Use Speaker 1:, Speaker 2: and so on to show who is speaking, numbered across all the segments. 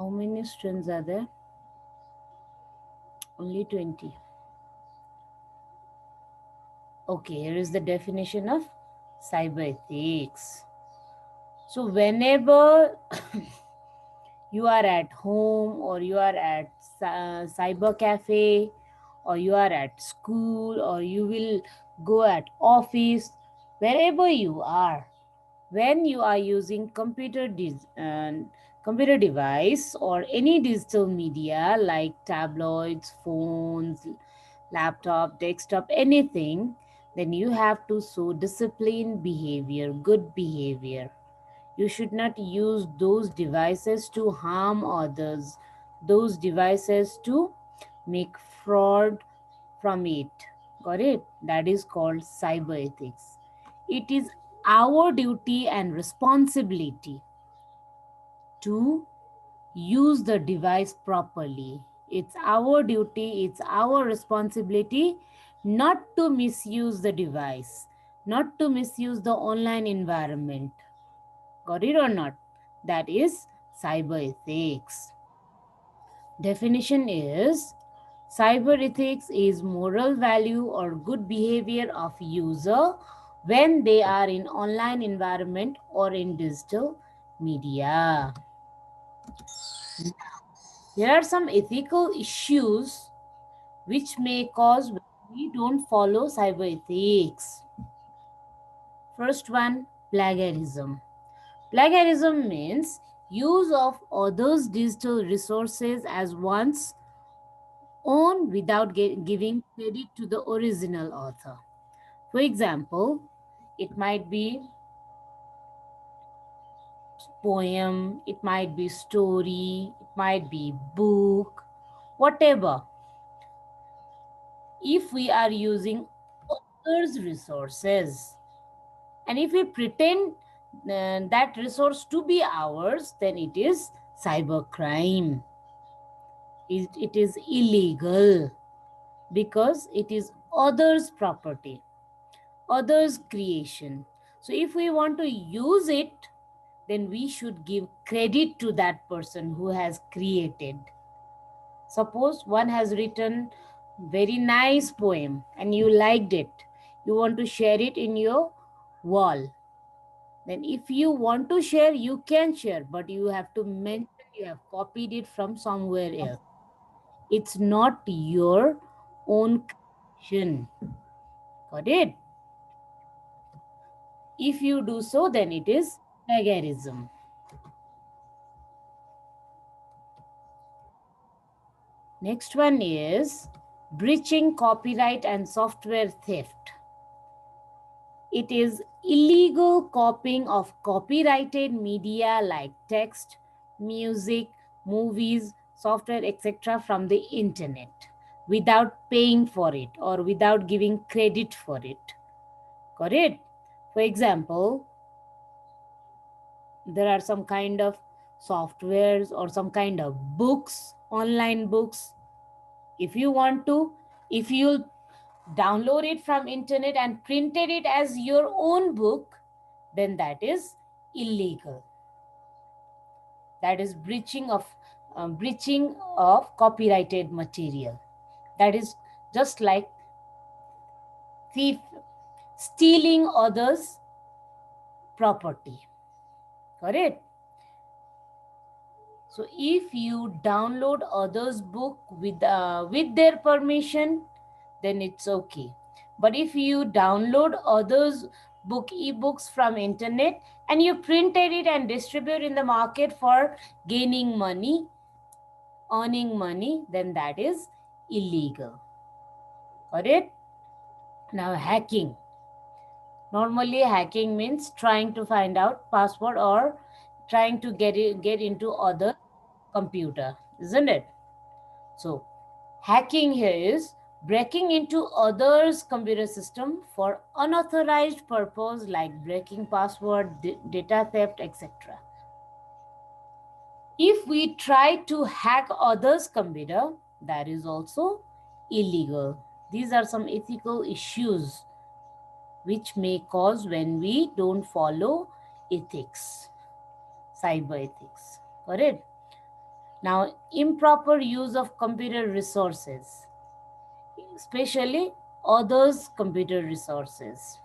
Speaker 1: How many strands are there? Only 20. Okay, here is the definition of cyber ethics. So whenever you are at home or you are at cyber cafe or you are at school or you will go at office, wherever you are, when you are using computer device or any digital media like tabloids, phones, laptop, desktop, anything, then you have to show disciplined behavior, good behavior. You should not use those devices to harm others, those devices to make fraud from it. Got it? That is called cyber ethics. It is our duty and responsibility to use the device properly. It's our duty, it's our responsibility not to misuse the device, not to misuse the online environment. Got it or not? That is cyber ethics. Definition is cyber ethics is moral value or good behavior of user when they are in online environment or in digital media. There are some ethical issues which may cause when we don't follow cyber ethics. First one, plagiarism. Plagiarism means use of others' digital resources as one's own without giving credit to the original author. For example, it might be poem, it might be story, it might be book, whatever. If we are using others' resources and if we pretend that resource to be ours, then it is cyber crime. It is illegal because it is others' property, others' creation. So if we want to use it, then we should give credit to that person who has created. Suppose one has written very nice poem and you liked it. You want to share it in your wall. Then if you want to share, you can share, but you have to mention you have copied it from somewhere else. It's not your own creation. Got it? If you do so, then it is plagiarism. Next one is breaching copyright and software theft. It is illegal copying of copyrighted media like text, music, movies, software, etc. from the internet without paying for it or without giving credit for it. Got it? For example, there are some kind of softwares or some kind of books, online books. If you want to, if you download it from internet and printed it as your own book, then that is illegal. That is breaching of copyrighted material. That is just like thief stealing others' property. Correct? So if you download others' book with their permission, then it's okay. But if you download others' book ebooks from internet and you printed it and distribute in the market for gaining money, earning money, then that is illegal. Got it? Now hacking. Normally hacking means trying to find out password or trying to get into other computer, isn't it? So hacking here is breaking into others' computer system for unauthorized purpose like breaking password, data theft, etc. If we try to hack others' computer, that is also illegal. These are some ethical issues which may cause when we don't follow ethics, cyber ethics. Correct? Now, improper use of computer resources, especially others' computer resources,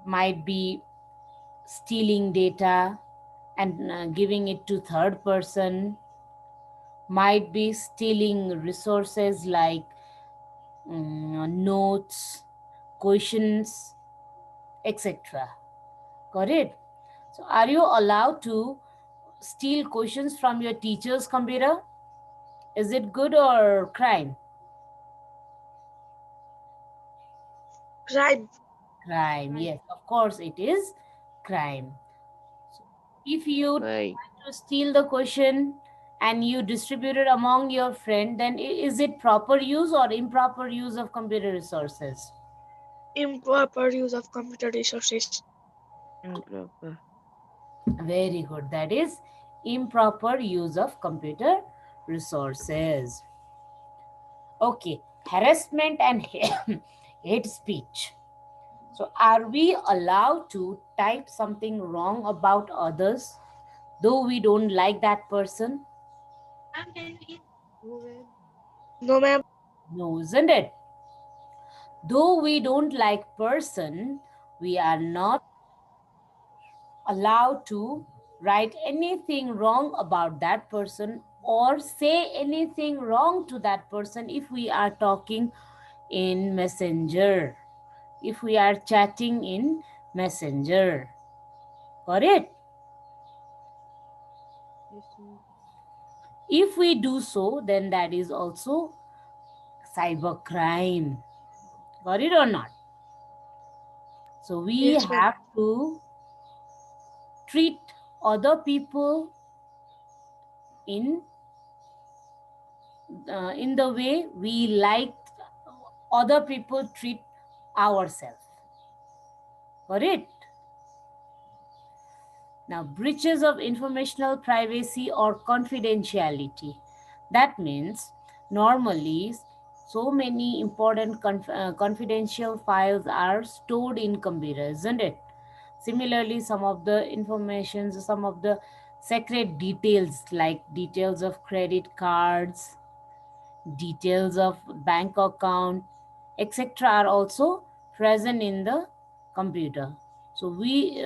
Speaker 1: might be stealing data and giving it to third person, might be stealing resources like notes, questions, etc. Got it? So, are you allowed to steal questions from your teacher's computer? Is it good or crime?
Speaker 2: Crime.
Speaker 1: Crime, yes, of course it is crime. So if you
Speaker 3: Right.
Speaker 1: try to steal the question and you distribute it among your friend, then is it proper use or improper use of computer resources?
Speaker 2: Improper use of computer resources.
Speaker 3: Improper.
Speaker 1: Very good. That is improper use of computer resources. Okay, harassment and hate speech. So, are we allowed to type something wrong about others, though we don't like that person?
Speaker 2: No, ma'am.
Speaker 1: No, isn't it? Though we don't like person, we are not allowed to write anything wrong about that person or say anything wrong to that person if we are talking in messenger, if we are chatting in messenger. Got it?
Speaker 3: Yes, ma'am.
Speaker 1: If we do so, then that is also cyber crime. Got it or not? So we
Speaker 2: Yes, ma'am.
Speaker 1: have to treat other people in in the way we like other people treat ourselves. Got it? Now, breaches of informational privacy or confidentiality. That means normally so many important confidential files are stored in computers, isn't it? Similarly, some of the information, some of the secret details like details of credit cards, details of bank account, etc., are also present in the computer. So we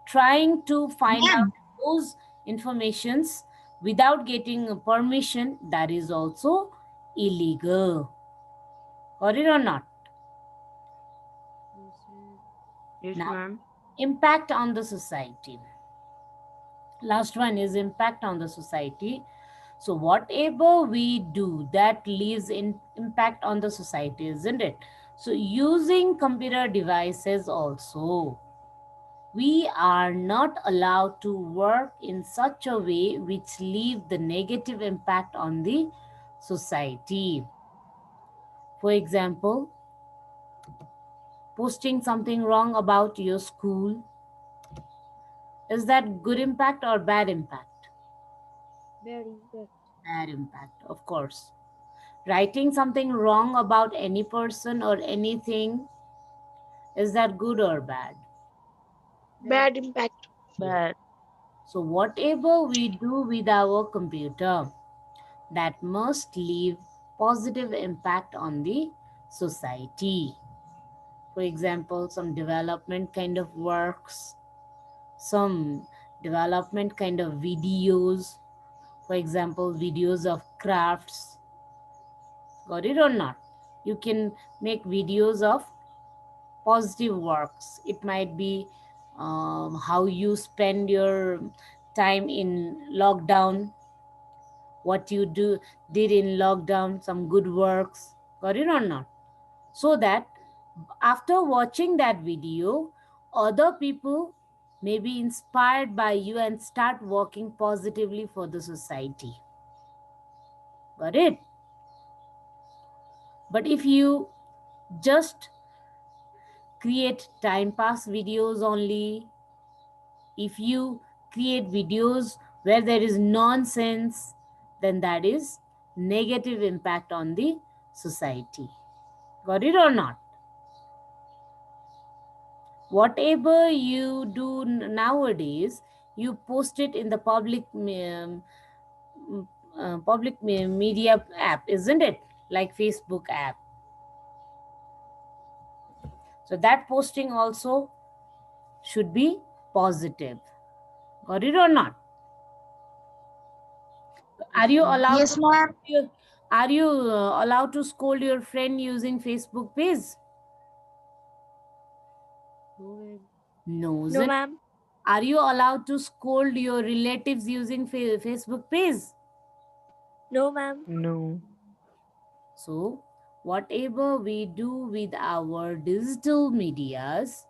Speaker 1: trying to find out
Speaker 2: Ma'am.
Speaker 1: those informations without getting permission, that is also illegal. Got it or not?
Speaker 3: Yes, ma'am. Yes,
Speaker 1: Now,
Speaker 3: ma'am.
Speaker 1: impact on the society. Last one is impact on the society. So whatever we do that leaves in impact on the society, isn't it? So using computer devices also, we are not allowed to work in such a way which leave the negative impact on the society. For example, posting something wrong about your school, is that good impact or bad impact?
Speaker 3: Bad impact.
Speaker 1: Bad impact, of course. Writing something wrong about any person or anything, is that good or bad?
Speaker 3: Bad.
Speaker 2: Bad impact.
Speaker 3: Bad.
Speaker 1: So whatever we do with our computer, that must leave positive impact on the society. For example, some development kind of works, some development kind of videos, for example, videos of crafts. Got it or not? You can make videos of positive works. It might be how you spend your time in lockdown, what you did in lockdown, some good works. Got it or not? So that after watching that video, other people may be inspired by you and start working positively for the society. Got it? But if you just create time pass videos only, if you create videos where there is nonsense, then that is negative impact on the society. Got it or not? Whatever you do nowadays, you post it in the public public media app, isn't it? Like Facebook app. So that posting also should be positive. Got it or not? Are you
Speaker 3: ma'am.
Speaker 1: allowed
Speaker 2: Yes,
Speaker 1: to
Speaker 2: ma'am.
Speaker 1: are you allowed to scold your friend using Facebook page?
Speaker 3: No, ma'am.
Speaker 1: No,
Speaker 2: No,
Speaker 1: isn't?
Speaker 2: ma'am.
Speaker 1: Are you allowed to scold your relatives using Facebook page?
Speaker 2: No, ma'am.
Speaker 3: No.
Speaker 1: So, whatever we do with our digital medias,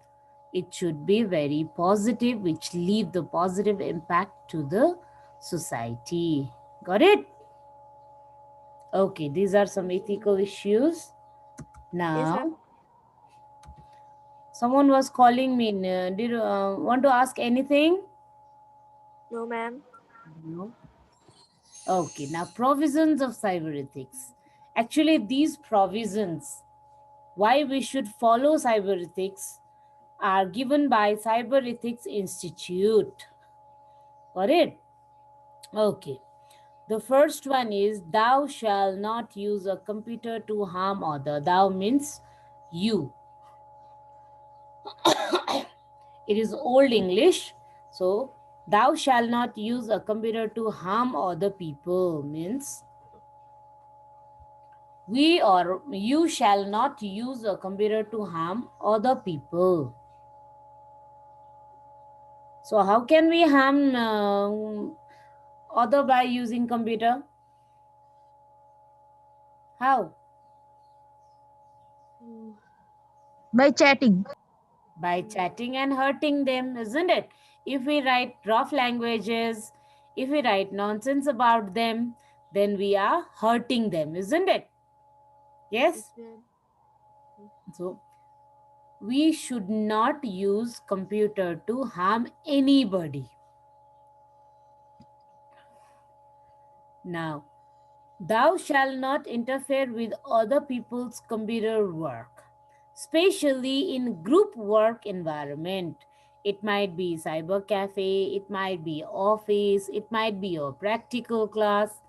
Speaker 1: it should be very positive, which leave the positive impact to the society. Got it? Okay, these are some ethical issues.
Speaker 2: Yes,
Speaker 1: Now,
Speaker 2: ma'am.
Speaker 1: someone was calling me. Did you want to ask anything?
Speaker 2: No, ma'am.
Speaker 1: No. Okay, now provisions of cyber ethics. Actually, these provisions, why we should follow cyber ethics, are given by Cyber Ethics Institute. Got it? Okay. The first one is thou shall not use a computer to harm other. Thou means you. It is old English. So thou shall not use a computer to harm other people means we or you shall not use a computer to harm other people. So how can we harm other by using computer? How?
Speaker 3: Mm,
Speaker 2: By chatting.
Speaker 1: By chatting and hurting them, isn't it? If we write rough languages, if we write nonsense about them, then we are hurting them, isn't it?
Speaker 3: yes,
Speaker 1: Yes?
Speaker 3: ma'am.
Speaker 1: So we should not use computer to harm anybody. Now, thou shalt not interfere with other people's computer work, especially in group work environment. It might be cyber cafe, it might be office, it might be your practical class.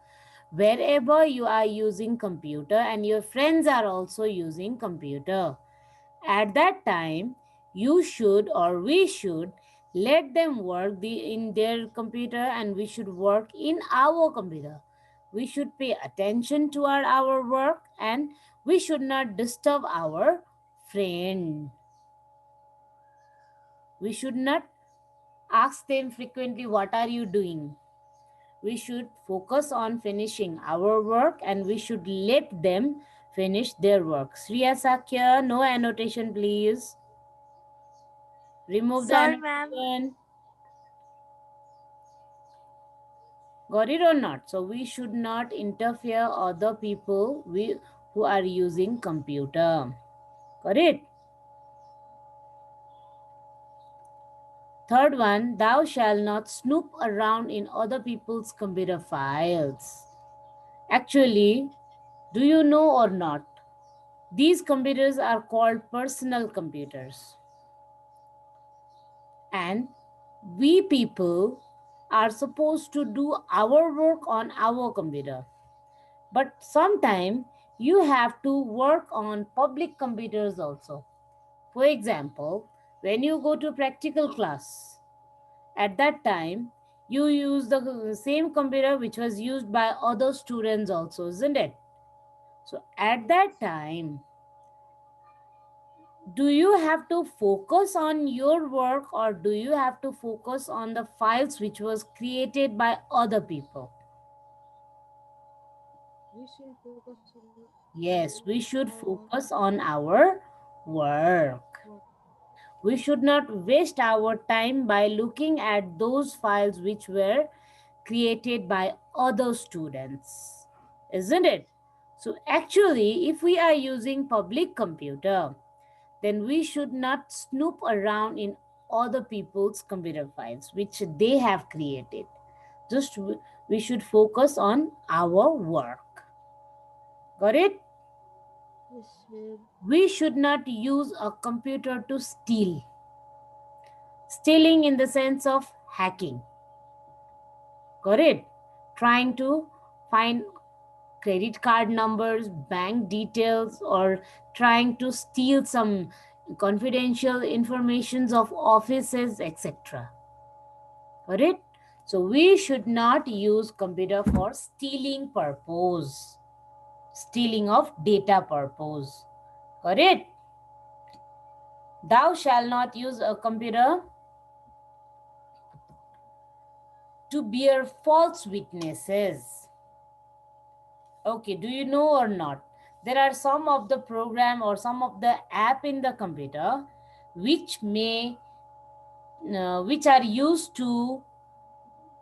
Speaker 1: Wherever you are using computer and your friends are also using computer, at that time you should or we should let them work in their computer and we should work in our computer. We should pay attention to our work and we should not disturb our friend. We should not ask them frequently, what are you doing? We should focus on finishing our work and we should let them finish their work. Sriya Sakya, no annotation please. Remove the
Speaker 2: Sorry, ma'am.
Speaker 1: annotation. Got it or not? So we should not interfere other people who are using computer. Got it? Third one, thou shalt not snoop around in other people's computer files. Actually, do you know or not? These computers are called personal computers. And we people are supposed to do our work on our computer. But sometimes you have to work on public computers also. For example, when you go to practical class, at that time you use the same computer which was used by other students also, isn't it? So at that time, do you have to focus on your work or do you have to focus on the files which was created by other people?
Speaker 3: We should focus on
Speaker 1: Yes, we should
Speaker 3: our
Speaker 1: focus on our work.
Speaker 3: work.
Speaker 1: We should not waste our time by looking at those files which were created by other students, isn't it? So actually, if we are using public computer, then we should not snoop around in other people's computer files which they have created. Just we should focus on our work. Got it?
Speaker 3: Yes, ma'am.
Speaker 1: We should not use a computer to steal. Stealing in the sense of hacking. Got it? trying to find credit card numbers, bank details, or trying to steal some confidential informations of offices, etc. Correct? So we should not use computer for stealing purpose, stealing of data purpose. Correct? Thou shall not use a computer to bear false witnesses. Okay, do you know or not? There are some of the program or some of the app in the computer which which are used to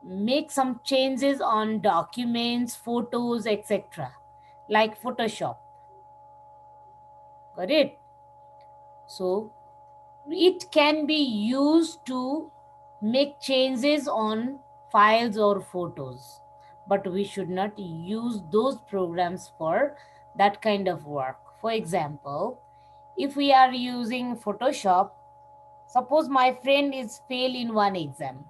Speaker 1: make some changes on documents, photos, etc. like Photoshop. Correct? So it can be used to make changes on files or photos, but we should not use those programs for that kind of work. For example, if we are using Photoshop, suppose my friend is fail in one exam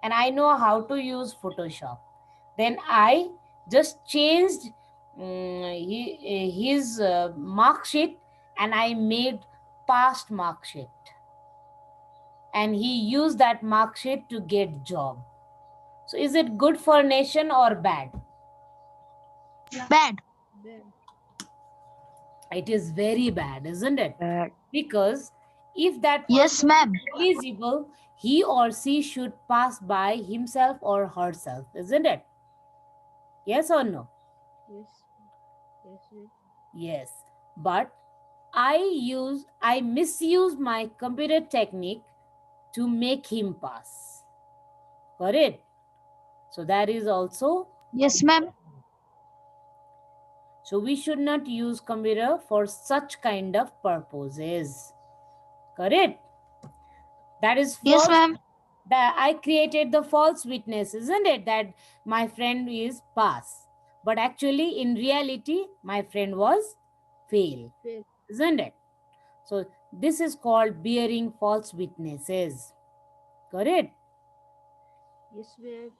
Speaker 1: and I know how to use Photoshop, then I just changed his mark sheet and I made past mark sheet, and he used that mark sheet to get job. So is it good for nation or bad?
Speaker 4: Bad.
Speaker 3: Bad.
Speaker 1: It is very bad, isn't it?
Speaker 2: Bad.
Speaker 1: Because if that
Speaker 4: Yes,
Speaker 1: person
Speaker 4: ma'am.
Speaker 1: is eligible, he or she should pass by himself or herself, isn't it? Yes or no?
Speaker 3: Yes. Yes, ma'am.
Speaker 1: Yes. But I misuse my computer technique to make him pass. Correct? So that is also,
Speaker 4: Yes, ma'am.
Speaker 1: so we should not use computer for such kind of purposes. Correct? That is
Speaker 4: Yes,
Speaker 1: false.
Speaker 4: ma'am.
Speaker 1: That I created the false witness, isn't it? That my friend is pass. But actually, in reality, my friend was fail,
Speaker 3: Fail.
Speaker 1: isn't it? So this is called bearing false witnesses. Correct?
Speaker 3: Yes, ma'am.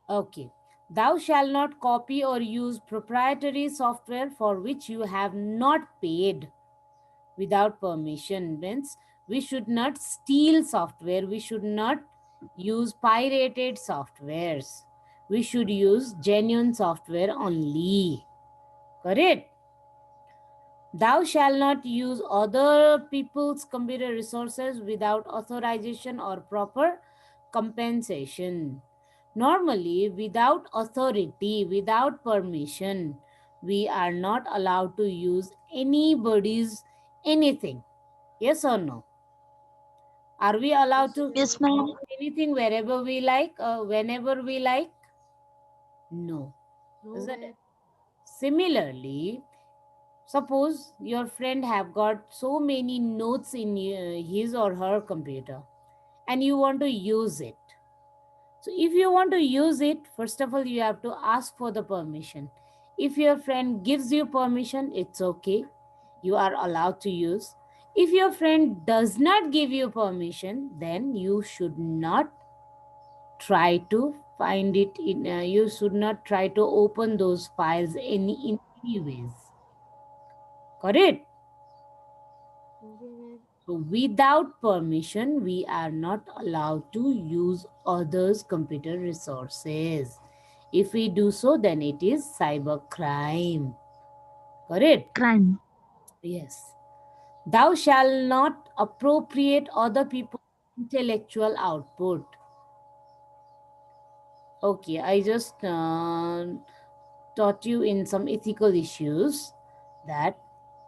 Speaker 1: Okay. Thou shalt not copy or use proprietary software for which you have not paid without permission. Means we should not steal software. We should not use pirated softwares. We should use genuine software only. Correct? Thou shalt not use other people's computer resources without authorization or proper compensation. Normally, without authority, without permission, we are not allowed to use anybody's anything. Yes or no? Are we allowed
Speaker 3: Yes,
Speaker 1: to
Speaker 3: ma'am.
Speaker 4: Yes, ma'am.
Speaker 1: use anything wherever we like, whenever we like? No.
Speaker 3: No,
Speaker 1: Isn't it?
Speaker 3: ma'am.
Speaker 1: Similarly, suppose your friend have got so many notes in his or her computer and you want to use it. So if you want to use it, first of all, you have to ask for the permission. If your friend gives you permission, it's okay. You are allowed to use. If your friend does not give you permission, then you should not try to find it in, you should not try to open those files in any ways. Correct?
Speaker 3: Okay, ma'am.
Speaker 1: So without permission, we are not allowed to use others' computer resources. If we do so, then it is cyber crime. Correct?
Speaker 4: Crime.
Speaker 1: Yes. Thou shalt not appropriate other people's intellectual output. Okay, I just taught you in some ethical issues that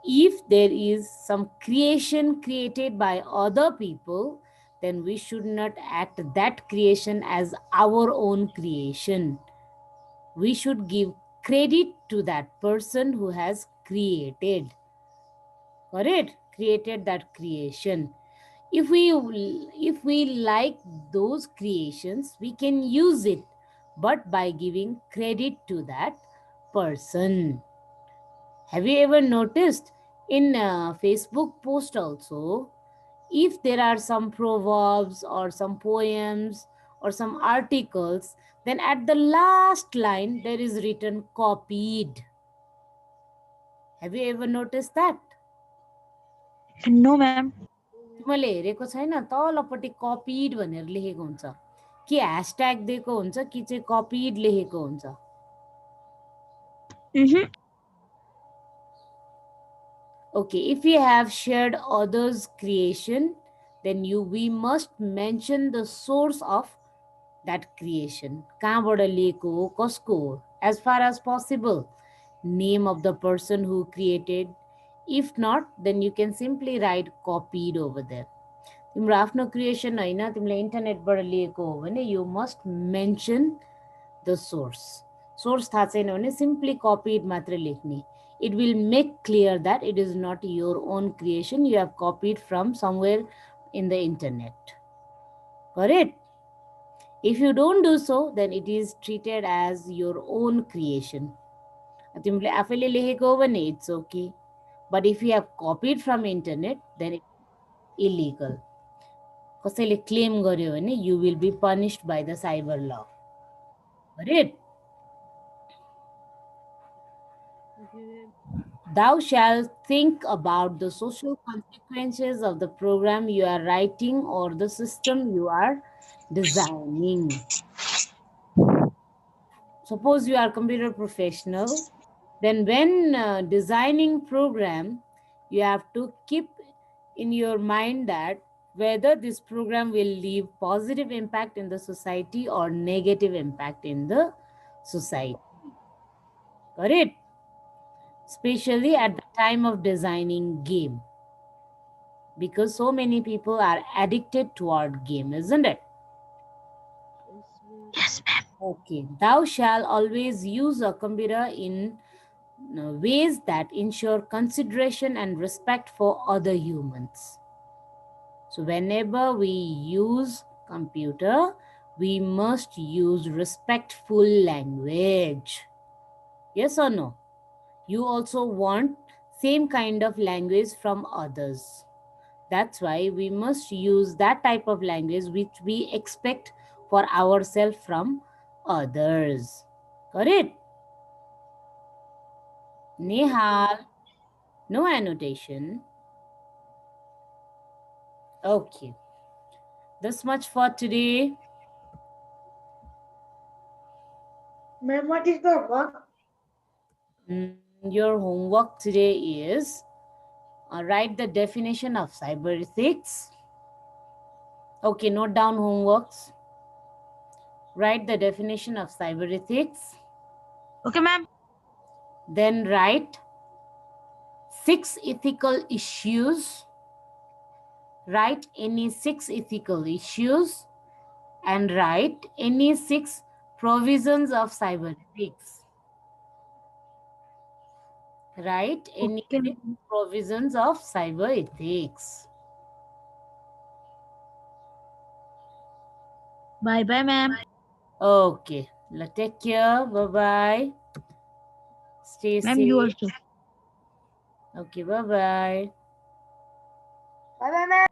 Speaker 1: if there is some creation created by other people, then we should not act that creation as our own creation. We should give credit to that person who has created. Correct? Created that creation. If we like those creations, we can use it, but by giving credit to that person. Have you ever noticed in Facebook post also, if there are some proverbs or some poems or some articles, then at the last line there is written copied. Have you ever noticed that?
Speaker 2: No, ma'am.
Speaker 1: तिमीले हेरेको छैन तलपट्टि copied भनेर लेखेको हुन्छ कि hashtag दिएको हुन्छ कि चाहिँ कपिड लेखेको हुन्छ Okay, if we have shared others creation, then we must mention the source of that creation. कहाँबाट लिएको हो कसको हो as far as possible, name of the person who created. If not, then you can simply write copied over there. तिम्रो आफ्नो creation होइन तिमीले इन्टरनेटबाट लिएको हो भने you must mention the source. Source थाहा छैन भने simply copied मात्र लेख्ने. It will make clear that it is not your own creation. You have copied from somewhere in the internet. Got it? If you don't do so, then it is treated as your own creation. तिमीले आफैले लेखेको हो भने it's okay. But if you have copied from internet, then it's illegal. कसैले claim गर्यो भने you will be punished by the cyber law. Got it?
Speaker 3: Okay, ma'am.
Speaker 1: Thou shalt think about the social consequences of the program you are writing or the system you are designing. Suppose you are a computer professional, then when designing program, you have to keep in your mind that whether this program will leave positive impact in the society or negative impact in the society. Got it? Especially at the time of designing game, because so many people are addicted toward game, isn't it?
Speaker 3: Yes, ma'am.
Speaker 2: Yes, ma'am.
Speaker 1: Okay, thou shall always use a computer in ways that ensure consideration and respect for other humans. So whenever we use computer, we must use respectful language. Yes or no? You also want same kind of language from others. That's why we must use that type of language which we expect for ourselves from others. Got it? Nihal, no annotation. Okay. This much for today.
Speaker 2: Ma'am, what is the work?
Speaker 1: Your homework today is write the definition of cyber ethics. Okay, note down homeworks. Write the definition of cyber ethics.
Speaker 2: Okay, ma'am.
Speaker 1: Then write 6 ethical issues. Write any 6 ethical issues and write any 6 provisions of cyber ethics. Write any
Speaker 2: Okay.
Speaker 1: 6 provisions of cyber ethics.
Speaker 2: Bye, bye, ma'am.
Speaker 1: Okay. Take care. Bye-bye. Stay
Speaker 2: Ma'am,
Speaker 1: safe.
Speaker 2: you also.
Speaker 1: Okay, bye-bye.
Speaker 2: Bye, bye, ma'am.